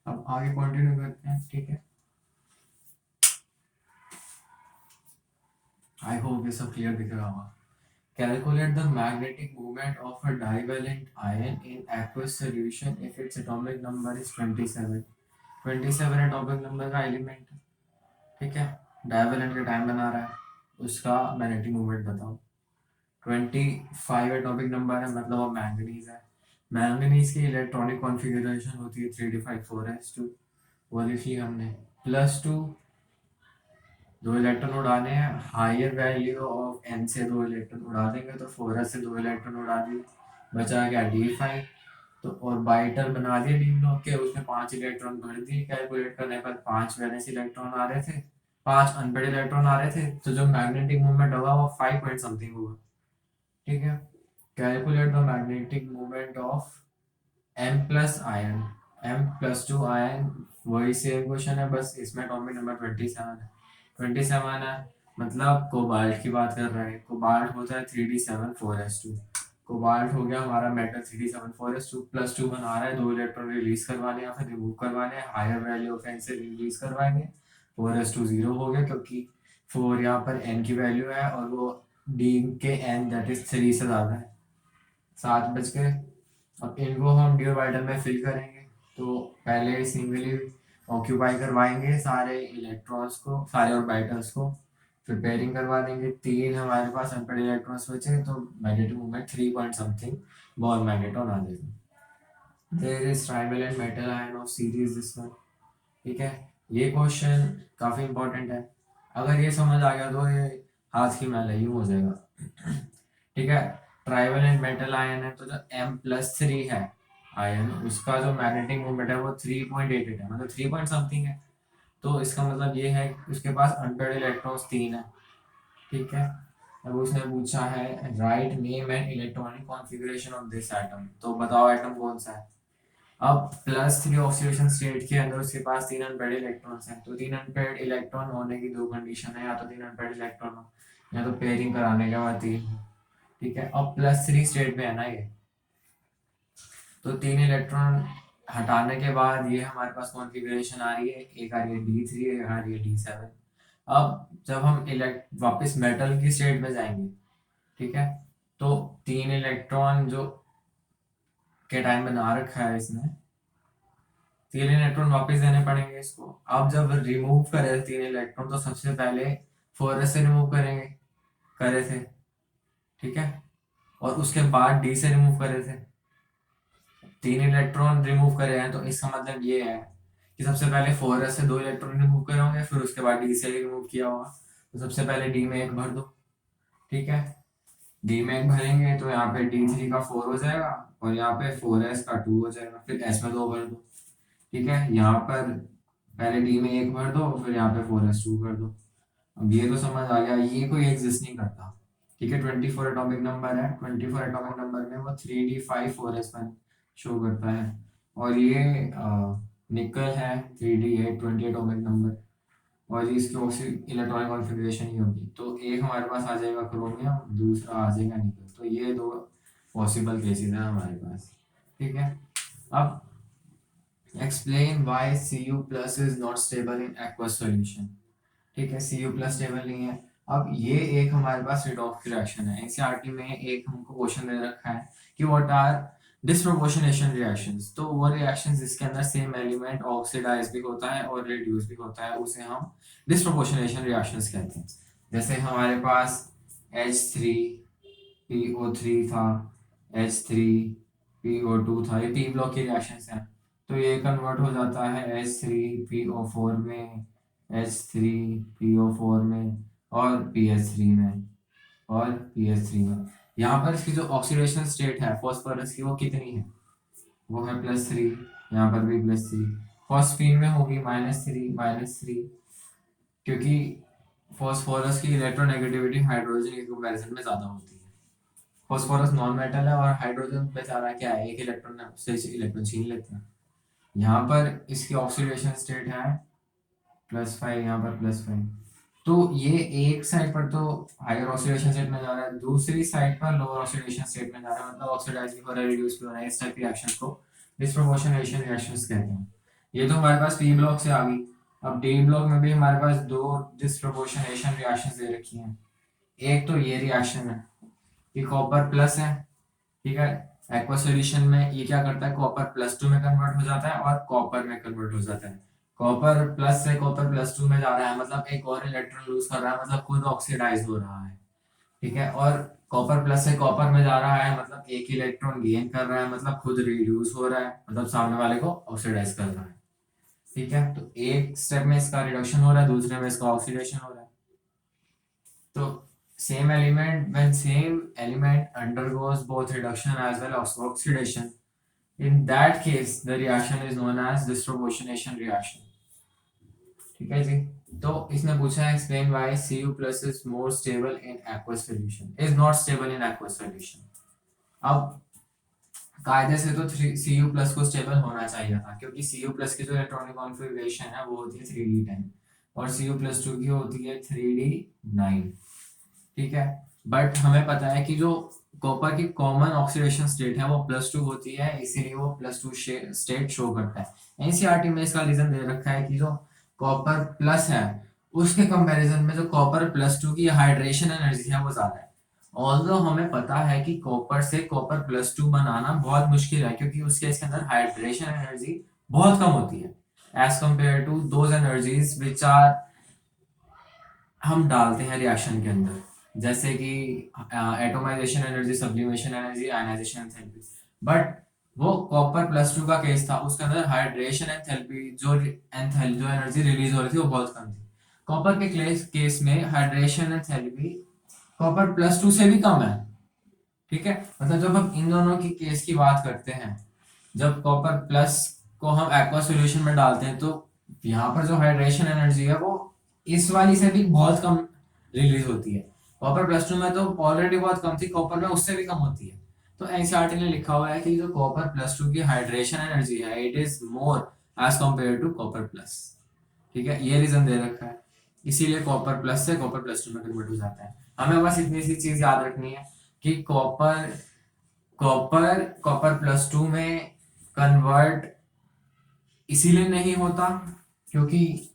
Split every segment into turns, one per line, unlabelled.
अब आगे कंटिन्यू करते हैं, ठीक है। आई होप ये सब क्लियर दिख रहा होगा। Calculate the magnetic moment of a divalent ion in aqueous solution if its atomic number is 27। 27 atomic number का एलिमेंट है, ठीक है। डाइवेलेंट का टाइम बना रहा है, उसका मैग्नेटिक मूवमेंट बताओ। 25 एटॉमिक नंबर है, मतलब वो मैंगनीज है। मैंगनीज की इलेक्ट्रॉनिक कॉन्फ़िगरेशन होती है 3d5 4s2, वो लिखी हमने। +2, दो इलेक्ट्रॉन उड़ाने हैं, हायर वैल्यू ऑफ एन से दो इलेक्ट्रॉन उड़ा देंगे तो 4s से दो इलेक्ट्रॉन उड़ा दिए, बचा गया d5। तो और बाइटर बना दिए डी ब्लॉक के, उसमें 5 इलेक्ट्रॉन भर दिए। कैलकुलेट करने पर 5 वैलेंस इलेक्ट्रॉन आ रहे थे, 5 अनपेड इलेक्ट्रॉन आ रहे थे, तो जो मैग्नेटिक मूवमेंट होगा वो 5 पॉइंट समथिंग होगा, ठीक है। Calculate the magnetic movement of M+ ion, M+2 ion, वही सेम क्वेश्चन है, बस इसमें एटॉमिक नंबर 27 है। 27 है, मतलब कोबाल्ट की बात कर रहे हैं। कोबाल्ट होता है 3d7 4s2। कोबाल्ट हो गया हमारा मेटल 3d7 4s2, +2 बना रहा है, दो इलेक्ट्रॉन रिलीज करवाने या फिर रिमूव करवाने, हायर वैल्यू ऑफ एन से रिलीज करवाएंगे। 4s2 जीरो हो गया, क्योंकि 4 यहाँ पर एन की वैल्यू है और वो डी के एन दैट इज 3 से ज़्यादा है। 7 बज गए। अब इनको हम डिवाइडर में फिल करेंगे, तो पहले सिंगली ऑक्यूपाई करवाएंगे सारे इलेक्ट्रॉन्स को, सारे ऑर्बिटल्स को, फिर पेयरिंग करवा देंगे। 3 हमारे पास अनपेड इलेक्ट्रॉन्स बचे, तो magnetic movement 3 point something Bohr magneton आ जाएगा। There is trivalent metal ion of series this one, ठीक है। ये क्वेश्चन काफी इंपॉर्टेंट है, अगर ये समझ आ गया तो ये हाथ की मैल यूं हो जाएगा, ठीक है। ट्राइवेलेंट मेटल आयन है, तो जो M+3 है आयन, उसका जो मैग्नेटिक मोमेंट है वो 3.88 है, मतलब 3 पॉइंट समथिंग है। तो इसका मतलब ये है कि उसके पास अनपेड इलेक्ट्रॉन्स 3 है, ठीक है। अब उसने पूछा है write name and electronic configuration of this atom, तो बताओ एटम कौन सा है। अब +3 ऑक्सीडेशन स्टेट के अंदर उसके पास 3 अनपेड इलेक्ट्रॉन्स हैं, तो 3 अनपेड इलेक्ट्रॉन होने की दो कंडीशन है, या तो 3 अनपेड इलेक्ट्रॉन हो, या तो पेयरिंग कराने के बाद 3 हो, ठीक है। अब +3 स्टेट में है ना ये, तो 3 इलेक्ट्रॉन हटाने के बाद ये हमारे पास कॉन्फ़िगरेशन आ रही है, एक आ रही है d3, एक आ रही है d7। अब जब हम इलेक्ट वापस मेटल की स्टेट में जाएंगे, ठीक है, तो 3 इलेक्ट्रॉन जो के टाइम बना रखा है इसने, 3 इलेक्ट्रॉन वापस देने पड़ेंगे इसको। अब जब रिमूव करे 3 इलेक्ट्रॉन, तो सबसे पहले 4s से रिमूव करेंगे, करे थे, ठीक है, और उसके बाद d से रिमूव करे थे। 3 इलेक्ट्रॉन रिमूव करे हैं, तो इसका मतलब ये है कि सबसे पहले 4s से 2 इलेक्ट्रॉन रिमूव करे होंगे, फिर उसके बाद d से रिमूव किया होगा। तो सबसे पहले d में 1 भर दो, ठीक है। d में 1 भरेंगे तो यहाँ पे d3 का 4 हो जाएगा, और यहाँ पे 4s का 2 हो जाएगा, फिर s में 2 भर दो, ठीक है। यहाँ पर पहले d में 1 भर दो, फिर यहाँ पे 4s 2 कर दो। अब ये तो समझ आ गया, ये कोई एग्जिस्ट नहीं करता, ठीक है। 24 एटॉमिक नंबर है, 24 एटॉमिक नंबर में वो 3d5 4s1 शो करता है। और ये निकल है 3d8 20 एटॉमिक नंबर, और इसकी इलेक्ट्रॉनिक कॉन्फ़िगरेशन ही होगी। तो एक हमारे पास आ जाएगा क्रोमियम, दूसरा आ जाएगा निकल, तो ये दो पॉसिबल केसेस हैं हमारे पास, ठीक है। अब explain why Cu+ is not stable in aqueous solution, ठीक है। Cu+ स्टेबल नहीं है। अब ये एक हमारे पास रिडॉक्स की रिएक्शन है, एनसीईआरटी में एक हमको क्वेश्चन दे रखा है कि व्हाट आर डिसप्रोपोर्शनेशन रिएक्शंस, तो वो रिएक्शंस जिसके अंदर सेम एलिमेंट ऑक्सीडाइज भी होता है और रिड्यूस भी होता है, उसे हम डिसप्रोपोर्शनेशन रिएक्शंस कहते हैं। जैसे हमारे पास H3PO3 था, H3PO2 था, ये पी ब्लॉक की रिएक्शंस हैं। तो ये कन्वर्ट हो जाता है H3PO4 में, H3PO4 में, और PH3 में, और PH3 में। यहाँ पर इसकी जो ऑक्सीडेशन स्टेट है फॉस्फोरस की, वो कितनी है, वो है +3, यहाँ पर भी +3। फॉस्फीन में होगी -3 -3, क्योंकि फॉस्फोरस की इलेक्ट्रोनेगेटिविटी हाइड्रोजन के कंपैरिजन में ज़्यादा होती है। फॉस्फोरस नॉन मेटल है, और हाइड्रोजन बेचारा क्या है, एक इलेक्ट्रॉन है, उससे इलेक्ट्रॉन छीन लेते हैं। यहाँ पर इसकी ऑक्सीडेशन स्टेट है +5, यहाँ पर +5। तो ये एक साइड पर तो हायर ऑक्सीडेशन स्टेट में जा रहा है, दूसरी साइड पर लोअर ऑक्सीडेशन स्टेट में जा रहा है, मतलब ऑक्सीडाइज भी हो रहा है, रिड्यूस भी हो रहा है। इस टाइप की रिएक्शंस को डिसप्रोपोर्शनेशन रिएक्शंस कहते हैं। ये तो हमारे पास पी ब्लॉक से आ गई। अब डी ब्लॉक में भी हमारे पास दो डिस्प्रोपोर्शनेशन रिएक्शन दे रखी हैं। एक तो ये रिएक्शन है, ये कॉपर प्लस है, ठीक है। एक्वा सॉल्यूशन में ये क्या करता है, कॉपर प्लस टू में कन्वर्ट हो जाता है और कॉपर में कन्वर्ट हो जाता है। कॉपर प्लस से कॉपर प्लस टू में जा रहा है, मतलब एक और इलेक्ट्रॉन लूज कर रहा है, मतलब खुद ऑक्सीडाइज हो रहा है, ठीक है। और कॉपर प्लस से कॉपर में जा रहा है, मतलब एक इलेक्ट्रॉन गेन कर रहा है, मतलब खुद रिड्यूस हो रहा है, मतलब सामने वाले को ऑक्सीडाइज कर रहा है, ठीक है। तो एक स्टेप में इसका रिडक्शन हो रहा है, दूसरे में इसका ऑक्सीडेशन हो रहा है। तो same element, when same element undergoes both reduction as well as oxidation, in that case the reaction is known as disproportionation reaction, ठीक है जी। तो इसने पूछा है explain why Cu plus is more stable in aqueous solution is not stable in aqueous solution। अब कायदे से तो Cu plus को स्टेबल होना चाहिए था, क्योंकि Cu plus की जो इलेक्ट्रॉनिक कॉन्फ़िगरेशन है वो होती है 3d10 और Cu plus 2 की होती है 3d9, ठीक है। बट हमें पता है कि जो कॉपर की कॉमन ऑक्सीडेशन स्टेट है वो +2 होती है, इसीलिए वो +2 स्टेट शो करता है। एनसीईआरटी में इसका रीजन दे रखा है कि जो कॉपर प्लस है उसके कंपैरिजन में जो कॉपर +2 की हाइड्रेशन एनर्जी है वो ज्यादा है। ऑल्दो हमें पता है कि कॉपर से कॉपर +2 बनाना बहुत मुश्किल है, क्योंकि उसके इसके अंदर हाइड्रेशन एनर्जी बहुत कम होती है as compare to those energies which are हम डालते हैं रिएक्शन के अंदर, जैसे कि atomization energy, sublimation energy, ionization enthalpy. But वो कॉपर +2 का केस था, उसके अंदर हाइड्रेशन एंथैल्पी जो एनर्जी रिलीज हो रही थी वो बहुत कम थी। कॉपर के केस में हाइड्रेशन एंथैल्पी कॉपर +2 से भी कम है, ठीक है। मतलब जब हम इन दोनों की केस की बात करते हैं, जब कॉपर प्लस को हम एक्वा सॉल्यूशन में डालते हैं तो यहाँ पर जो हाइड्रेशन एनर्जी है वो इस वाली से भी बहुत कम रिलीज होती है। कॉपर +2 में तो ऑलरेडी बहुत कम थी, कॉपर में उससे भी कम होती है। तो एनसीईआरटी ने लिखा हुआ है कि जो कॉपर +2 की हाइड्रेशन एनर्जी है it is more as compare to copper plus, ठीक है। ये रीजन दे रखा है, इसीलिए कॉपर प्लस से कॉपर +2 में कन्वर्ट हो जाता है। हमें बस इतनी सी चीज याद रखनी है कि कॉपर कॉपर कॉपर +2 में कन्वर्ट इसीलिए नहीं होता क्योंकि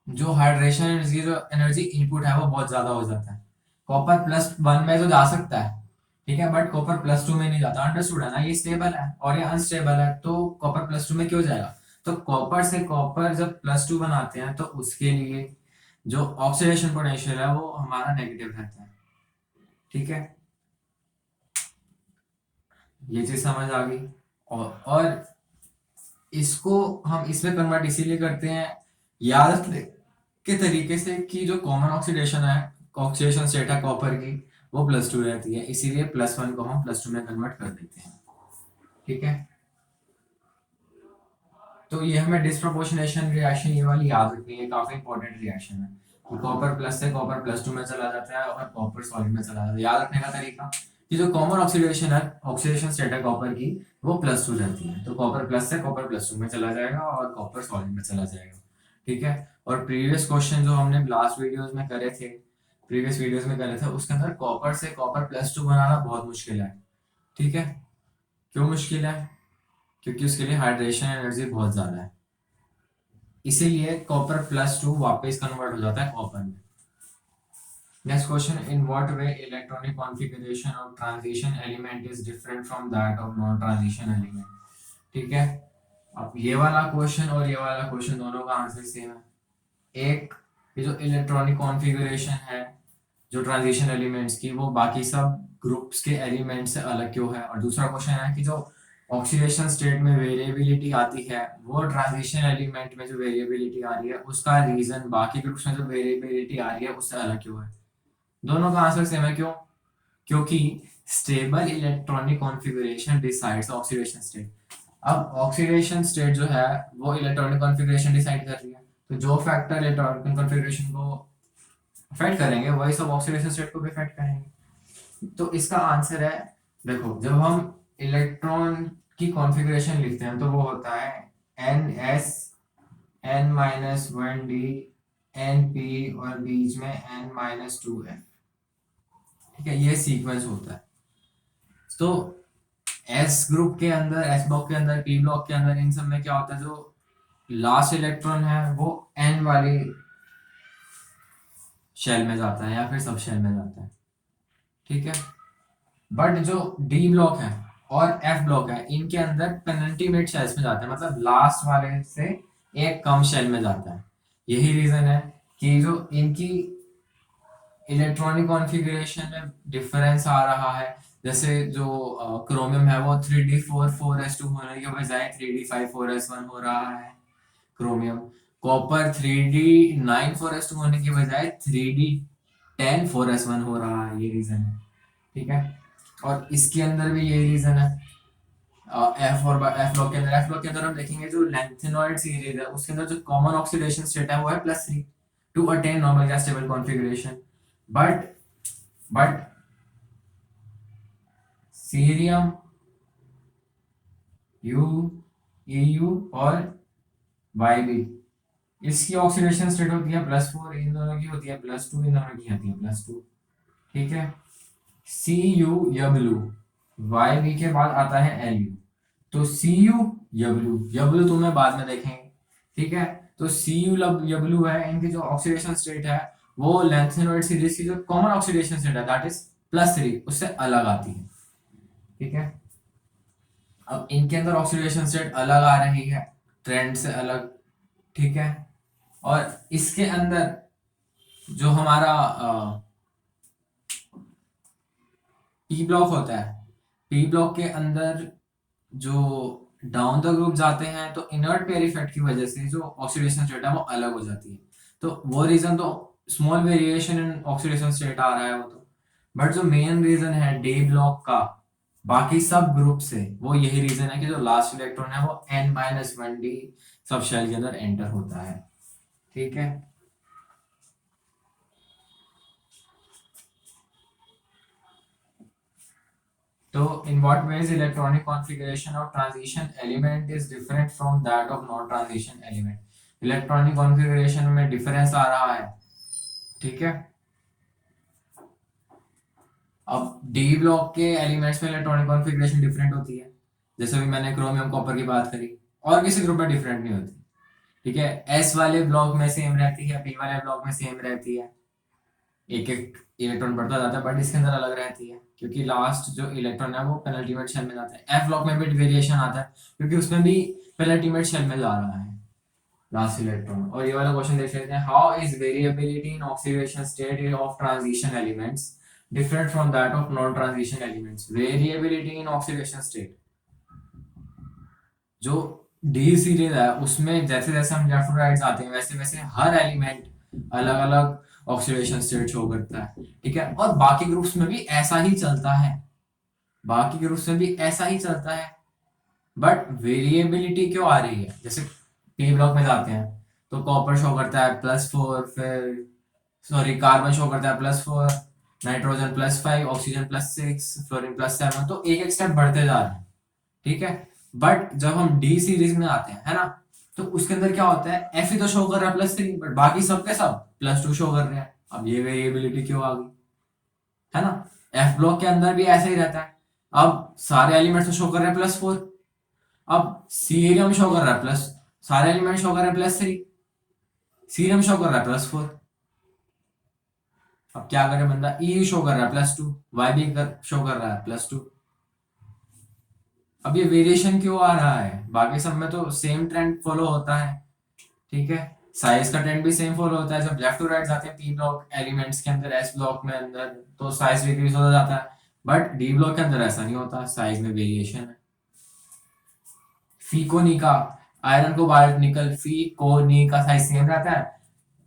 जो हाइड्रेशन एनर्जी, जो एनर्जी इनपुट है वो बहुत ज्यादा हो जाता है। कॉपर +1 में तो जा सकता है, ठीक है, बट कॉपर +2 में नहीं जाता। अंडरस्टूड है ना, ये स्टेबल है और ये अनस्टेबल है, तो कॉपर +2 में क्यों जाएगा। तो कॉपर से कॉपर जब +2 बनाते हैं तो उसके लिए जो ऑक्सीडेशन पोटेंशियल है वो हमारा नेगेटिव रहता है, ठीक है। ये चीज समझ आ गई। और इसको हम इसमें कन्वर्ट इसीलिए करते हैं याद रखने के तरीके से कि जो कॉमन ऑक्सीडेशन है, ऑक्सीडेशन स्टेट है कॉपर की, वो +2 रहती है, इसीलिए +1 को हम +2 में कन्वर्ट कर देते हैं, ठीक है। तो ये हमें डिस्प्रोपोर्शनेशन रिएक्शन ये वाली याद रखनी है, काफी इंपॉर्टेंट रिएक्शन है। तो कॉपर प्लस से कॉपर +2 में चला जाता है और कॉपर सॉलिड में चला जाता है। याद रखने का तरीका कि जो कॉमन ऑक्सीडेशन है, ऑक्सीडेशन स्टेट है कॉपर की, वो +2 रहती है, तो कॉपर प्लस से कॉपर +2 में चला जाएगा और कॉपर सॉलिड में चला जाएगा, ठीक है। और प्रीवियस क्वेश्चन जो हमने लास्ट वीडियोस में करे थे, प्रीवियस वीडियोस में करे थे, उसके अंदर कॉपर से कॉपर +2 बनाना बहुत मुश्किल है, ठीक है। क्यों मुश्किल है, क्योंकि उसके लिए हाइड्रेशन एनर्जी बहुत ज्यादा है, इसीलिए कॉपर +2 वापस कन्वर्ट हो जाता है कॉपर में। Next question, in what way electronic configuration of transition element is different from that of non transition element, ठीक है। अब ये वाला क्वेश्चन और ये वाला क्वेश्चन दोनों का आंसर सेम है। एक, ये जो इलेक्ट्रॉनिक कॉन्फ़िगरेशन है जो ट्रांजिशन एलिमेंट्स की, वो बाकी सब ग्रुप्स के एलिमेंट से अलग क्यों है। और दूसरा क्वेश्चन है कि जो ऑक्सीडेशन स्टेट में वेरिएबिलिटी आती है, वो ट्रांजिशन एलिमेंट में जो वेरिएबिलिटी आ रही है उसका रीजन बाकी ग्रुप्स में जो वेरिएबिलिटी आ रही है उससे अलग क्यों है। दोनों का आंसर सेम है, क्यों, क्योंकि stable electronic configuration decides oxidation state. अब ऑक्सीडेशन स्टेट जो है वो इलेक्ट्रॉनिक कॉन्फ़िगरेशन डिसाइड कर रही है, तो जो फैक्टर इलेक्ट्रॉनिक कॉन्फ़िगरेशन को अफेक्ट करेंगे वही सब ऑक्सीडेशन स्टेट को भी अफेक्ट करेंगे। तो इसका आंसर है, देखो जब हम इलेक्ट्रॉन की कॉन्फ़िगरेशन लिखते हैं तो वो होता है NS N-1D NP और बीच में N-2F, ठीक है, ये सीक्वेंस होता है। तो एस ग्रुप के अंदर, एस ब्लॉक के अंदर, पी ब्लॉक के अंदर, इन सब में क्या होता है, जो लास्ट इलेक्ट्रॉन है वो एन वाली शेल में जाता है या फिर सब शेल में जाता है, ठीक है। बट जो डी ब्लॉक है और एफ ब्लॉक है, इनके अंदर पेनल्टीमेट शेल्स में जाता है, मतलब लास्ट वाले से एक कम शेल में जाता है। यही रीजन है कि जो इनकी इलेक्ट्रॉनिक कॉन्फ़िगरेशन में डिफरेंस आ रहा है। जैसे जो क्रोमियम है वो 3d4 4s2 होने के बजाय 3d5 4s1 हो रहा है क्रोमियम। कॉपर 3d9 4s2 होने के बजाय 3d10 4s1 हो रहा है, ये रीजन है, ठीक है। और इसके अंदर भी यही रीजन है। एफ ब्लॉक के अंदर हम देखेंगे जो लैंथेनॉइड सीरीज है उसके अंदर जो कॉमन ऑक्सीडेशन स्टेट है वो है +3 to attain normal gas stable configuration. But but cerium, U, EU और YB, इसकी ऑक्सीडेशन स्टेट होती है +4, इन दोनों की होती है +2, इन दोनों की होती है +2, ठीक है। CuW, YB के बाद आता है Lu, तो CuW तुम्हें बाद में देखेंगे, ठीक है। तो CuW है, इनकी जो ऑक्सीडेशन स्टेट है वो लैंथेनॉइड सीरीज की जो कॉमन ऑक्सीडेशन स्टेट है दैट इज +3 उससे अलग आती है, ठीक है। अब इनके अंदर ऑक्सीडेशन स्टेट अलग आ रही है, ट्रेंड से अलग, ठीक है। और इसके अंदर जो हमारा पी ब्लॉक होता है, पी ब्लॉक के अंदर जो डाउन द ग्रुप जाते हैं तो इनर्ट पेयर इफेक्ट की वजह से जो ऑक्सीडेशन स्टेट है वो अलग हो जाती है। तो वो रीजन तो small variation in oxidation state आ रहा है वो तो, बट जो मेन रीजन है डी ब्लॉक का बाकी सब ग्रुप से, वो यही रीजन है कि जो लास्ट इलेक्ट्रॉन है वो n-1d सब शेल के अंदर एंटर होता है, ठीक है। तो in what ways electronic configuration of transition element is different from that of non transition element? Electronic configuration में डिफरेंस आ रहा है, ठीक है। अब डी ब्लॉक के एलिमेंट्स में इलेक्ट्रॉनिक कॉन्फ़िगरेशन डिफरेंट होती है, जैसे अभी मैंने क्रोमियम कॉपर की बात करी, और किसी ग्रुप में डिफरेंट नहीं होती, ठीक है। एस वाले ब्लॉक में सेम रहती है, पी वाले ब्लॉक में सेम रहती है, एक एक इलेक्ट्रॉन बढ़ता जाता है, बट इसके अंदर अलग रहती है क्योंकि लास्ट जो इलेक्ट्रॉन है वो पेनल्टीमेट शेल में जाता है। एफ ब्लॉक में भी वेरिएशन आता है क्योंकि उसमें भी पेनल्टीमेट शेल में जा रहा है लास्ट इलेक्ट्रॉन। और ये वाला क्वेश्चन देख लेते हैं, how is variability in oxidation state of transition elements different from that of non transition elements. Variability in oxidation state, जो डी सीरीज है उसमें जैसे जैसे हम लेफ्ट राइट आते हैं वैसे वैसे हर एलिमेंट अलग अलग ऑक्सीडेशन स्टेट शो करता है, ठीक है। और बाकी ग्रुप्स में भी ऐसा ही चलता है, बाकी ग्रुप्स में भी ऐसा ही चलता है, बट वेरिएबिलिटी क्यों आ रही है। जैसे पी ब्लॉक में जाते हैं तो कॉपर शो करता है +4, फिर सॉरी कार्बन शो करता है +4, नाइट्रोजन +5, ऑक्सीजन +6, फ्लोरीन +7, तो एक एक स्टेप बढ़ते जा रहे हैं, ठीक है। बट जब हम डी सीरीज में आते हैं, है ना, तो उसके अंदर क्या होता है, एफ ही तो शो कर रहा है +3, बट बाकी सब के सब +2 शो कर रहे हैं। अब ये वेरिएबिलिटी क्यों आ गई, है ना। एफ ब्लॉक के अंदर भी ऐसे ही रहता है, अब सारे एलिमेंट्स तो शो कर रहे हैं +4, अब सीरियम शो कर रहा है प्लस, सारे एलिमेंट शो कर रहे हैं +3, सीरियम शो कर रहा है +4। अब क्या करे बंदा, ई शो कर रहा है +2, वाई भी शो कर रहा है +2। अब ये वेरिएशन क्यों आ रहा है, बाकी सब में तो सेम ट्रेंड फॉलो होता है, ठीक है। साइज का ट्रेंड भी सेम फॉलो होता है, जब लेफ्ट टू राइट जाते हैं पी ब्लॉक एलिमेंट्स के अंदर एस ब्लॉक में अंदर तो साइज डिक्रीज होता जाता है, बट डी ब्लॉक के अंदर ऐसा नहीं होता, साइज में वेरिएशन है। फी को नी का, आयरन को बाहर निकल, फी को नी का साइज सेम रहता है,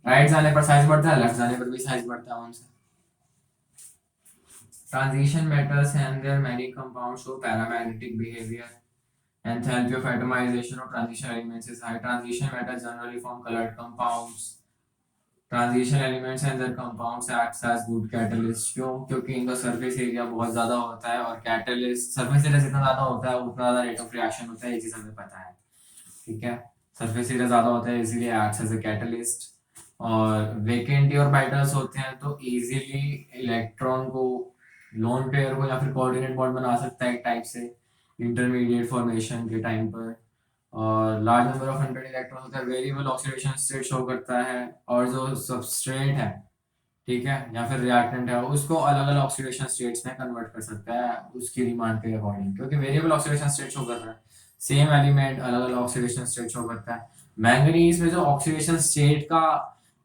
राइट जाने पर साइज बढ़ता है, लेफ्ट जाने पर भी साइज बढ़ता है उनसे। Transition metals and their many compounds show paramagnetic behavior. Enthalpy of atomization of transition elements is high. Transition metals generally form colored compounds. Transition elements and their compounds acts as good catalyst, क्यों, क्योंकि इनका surface area बहुत ज्यादा होता है और catalyst surface area जितना ज्यादा होता है उतना ज्यादा रेट ऑफ रिएक्शन होता है, ये चीज हमें पता है, ठीक है। सरफेस एरिया ज्यादा होता है इसीलिए एक्ट्स एज अ कैटलिस्ट। और वेकेंट ऑर्बिटल्स होते हैं तो इजीली इलेक्ट्रॉन को लोन पेयर को या फिर कोऑर्डिनेट बॉन्ड बना सकता है एक टाइप से, इंटरमीडिएट फॉर्मेशन के टाइम पर, और large number of unpaired electron होता है, वेरिएबल ऑक्सीडेशन स्टेट शो करता है, और जो सबस्ट्रेट है, ठीक है, या फिर रिएक्टेंट है, उसको अलग अलग ऑक्सीडेशन स्टेट्स में कन्वर्ट कर सकता है उसकी डिमांड के अकॉर्डिंग, क्योंकि वेरिएबल ऑक्सीडेशन स्टेट शो कर रहा है, सेम एलिमेंट अलग अलग ऑक्सीडेशन स्टेट शो करता है। मैंगनीज में जो ऑक्सीडेशन स्टेट का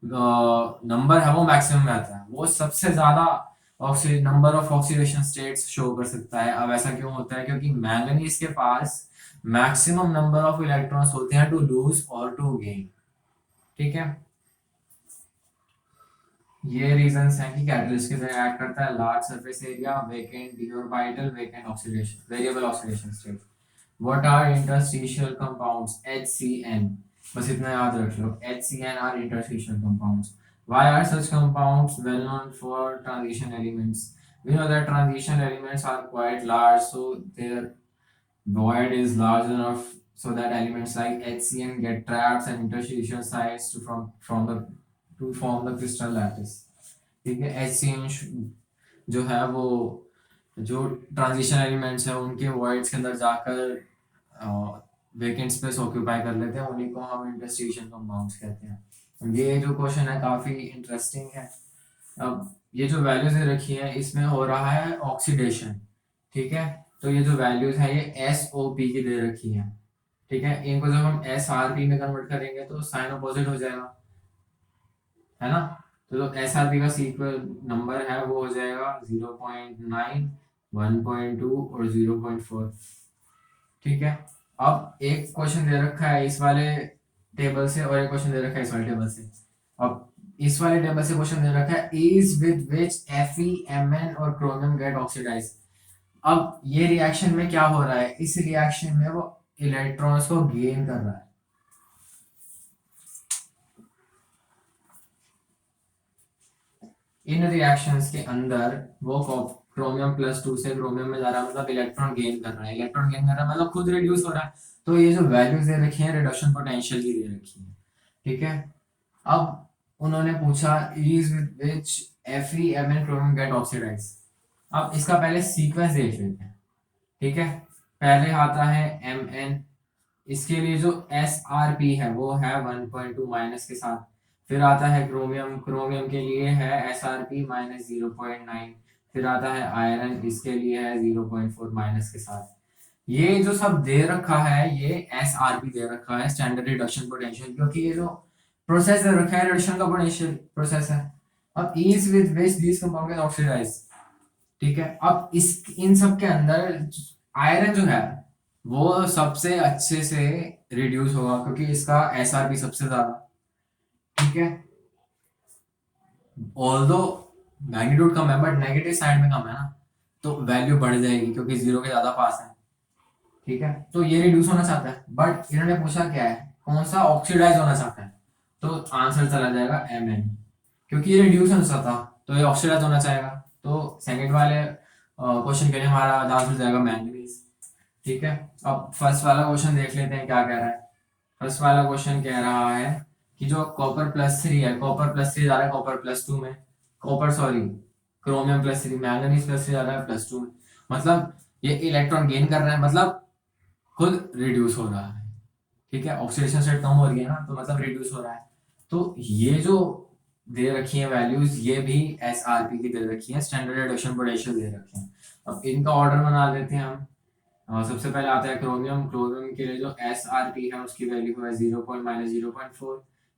नंबर है वो मैक्सिमम में आता है, वो सबसे ज्यादा number of oxidation states show कर सकता है। अब ऐसा क्यों होता है? क्योंकि मैंगनीज के पास मैक्सिमम नंबर ऑफ इलेक्ट्रॉन्स होते हैं टू लूज और टू गेन, ठीक है। ये रीजंस हैं कि कैटलिस्ट की तरह एक्ट करता है, large surface area, vacant d orbital, vacant oxidation, variable oxidation state. What are interstitial compounds? HCN, बस इतना याद रख लो, HCN are interstitial compounds. Why are such compounds well known for transition elements? We know that transition elements are quite large, so their void is large enough so that elements like HCN get trapped and interstitial sites to form the crystal lattice, ठीक है। HCN जो है वो जो transition elements है उनके voids के अंदर जाकर वेकेंट स्पेस ऑक्यूपाई कर लेते हैं, उन्हीं को हम इंटरस्टिशियल कंपाउंड्स कहते हैं। ये जो क्वेश्चन है काफी इंटरेस्टिंग है। अब ये जो वैल्यूज रखी है इसमें हो रहा है ऑक्सीडेशन, ठीक है, तो ये जो वैल्यूज है ये SOP की दे रखी है, ठीक है। इनको जब हम SRP में कन्वर्ट करेंगे तो साइन अपोजिट हो जाएगा, है ना। तो जो SRP का सीक्वल नंबर है वो हो जाएगा 0.9, 1.2 और 0.4, ठीक है। अब एक क्वेश्चन दे रखा है इस वाले टेबल से और एक क्वेश्चन दे रखा है इस वाले टेबल से। अब इस वाले टेबल से क्वेश्चन दे रखा है इज विद विच FeMn और क्रोमियम गेट ऑक्सीडाइज। अब ये रिएक्शन में क्या हो रहा है? इस रिएक्शन में वो इलेक्ट्रॉन्स को गेन कर रहा है, इन रिएक्शंस के अंदर वो क्रोमियम +2 से क्रोमियम में जा रहा है, मतलब इलेक्ट्रॉन गेन कर रहा है, इलेक्ट्रॉन गेन कर रहा है मतलब खुद रिड्यूस हो रहा है। तो ये जो वैल्यूज दे रखी है रिडक्शन पोटेंशियल की दे रखी है, ठीक है। अब उन्होंने पूछा is with which FeMn chromium get oxidize. अब इसका पहले सीक्वेंस देख लेते हैं, ठीक है। पहले आता है Mn, इसके लिए जो SRP है वो है 1.2 माइनस के साथ। फिर आता है क्रोमियम, क्रोमियम के लिए है SRP -0.9। फिर आता है आयरन, इसके लिए है 0.4 माइनस के साथ। ये जो सब दे रखा है ये SRP दे रखा है, स्टैंडर्ड रिडक्शन पोटेंशियल, क्योंकि ये जो प्रोसेस दे रखा है रिडक्शन का पोटेंशियल प्रोसेस है। अब is with which this compound can oxidize, ठीक है। अब इस इन सब के अंदर आयरन जो है वो सबसे अच्छे से रिड्यूस होगा क्योंकि इसका SRP सबसे ज्यादा, ठीक है। ऑल्दो मैग्नीट्यूड कम है बट नेगेटिव साइड में कम है ना, तो वैल्यू बढ़ जाएगी क्योंकि 0 के ज्यादा पास है, ठीक है। तो ये रिड्यूस होना चाहता है बट इन्होंने पूछा क्या है, कौन सा ऑक्सीडाइज होना चाहता है, तो आंसर चला जाएगा Mn, क्योंकि ये रिड्यूस होना चाहता तो ये ऑक्सीडाइज होना चाहेगा। तो सेकंड वाले क्वेश्चन के लिए हमारा आंसर जाएगा मैंगनीज, ठीक है। अब फर्स्ट वाला क्वेश्चन देख लेते हैं क्या कह रहा है। फर्स्ट वाला क्वेश्चन कह रहा है कि जो कॉपर +3 है, कॉपर +3 जा रहा है कॉपर +2 में, क्रोमियम +3, मैंगनीज +3 जा रहा है +2 में, मतलब ये इलेक्ट्रॉन गेन कर रहा है, मतलब खुद रिड्यूस हो रहा है, ठीक है। ऑक्सीडेशन स्टेट कम हो रही है ना, तो मतलब रिड्यूस हो रहा है। तो ये जो दे रखी है वैल्यूज ये भी SRP की दे रखी है, स्टैंडर्ड रिडक्शन पोटेंशियल दे रखे हैं। अब इनका ऑर्डर बना लेते हैं हम। सबसे पहले आता है क्रोमियम, क्रोमियम के लिए जो SRP है उसकी वैल्यू है 0.4।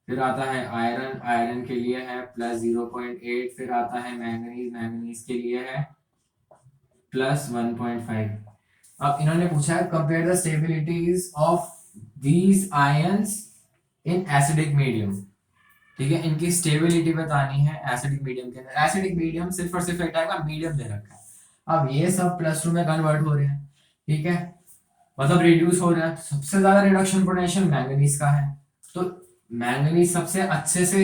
फिर आता है आयरन, आयरन के लिए है +0.8। फिर आता है मैंगनीज, मैंगनीज के लिए है +1.5। अब इन्होंने पूछा है compare the stabilities of these ions in acidic medium, ठीक है। इनकी स्टेबिलिटी बतानी है एसिडिक मीडियम के अंदर। एसिडिक मीडियम सिर्फ और सिर्फ एक टाइप का मीडियम दे रखा है। अब ये सब +2 में कन्वर्ट हो रहे हैं, ठीक है, मतलब रिड्यूस हो रहा है। सबसे ज्यादा रिडक्शन पोटेंशियल मैंगनीज का है, तो मैंगनीज सबसे अच्छे से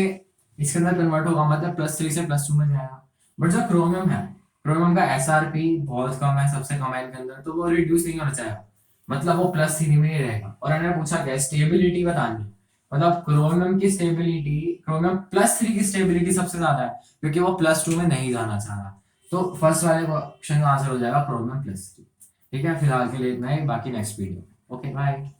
इसके अंदर कन्वर्ट होगा, मतलब +3 से +2 में जाएगा। बट जो क्रोमियम है, क्रोमियम का SRP बहुत कम है, सबसे कम है इनके अंदर, तो वो रिड्यूस नहीं होना चाहेगा, मतलब वो +3 में ही रहेगा। और हमने पूछा क्या स्टेबिलिटी बतानी, मतलब क्रोमियम की स्टेबिलिटी, क्रोमियम +3 की स्टेबिलिटी सबसे ज्यादा है क्योंकि वो +2 में नहीं जाना चाह रहा। तो फर्स्ट वाले क्वेश्चन का आंसर हो जाएगा क्रोमियम +3। ठीक है, फिलहाल के लिए इतना ही, बाकी नेक्स्ट वीडियो। Okay bye.